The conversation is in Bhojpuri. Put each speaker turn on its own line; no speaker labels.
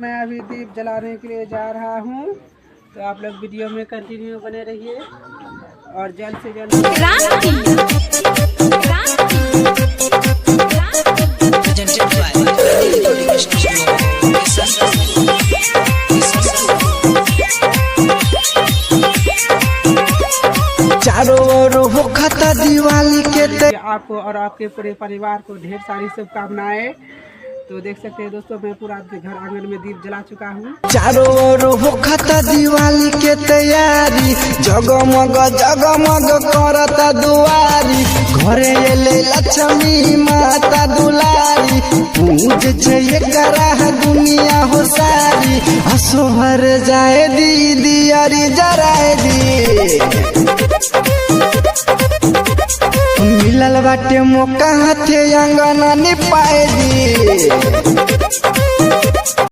मैं अभी दीप जलाने के लिए जा रहा हूँ, तो आप लोग वीडियो में कंटिन्यू बने रहिए और जल्द से जल्द
चारों ओर हो खता दिवाली के
आपको और आपके पूरे परिवार को ढेर सारी शुभकामनाएं। तो देख सकते हैं दोस्तों, मैं पूरा आपके घर आंगन में दीप जला चुका हूँ।
चारों ओर हो खता दिवाली के तैयारी, जगमग जगमग करता दुआरी, घरे एले लक्ष्मी माता दुलारी, पूज छे करा दुनिया हो सारी, हसोहर जाए दीदी अरी जराए दी, मिलल बाटे मौका हाथे अंगना निपाए दी।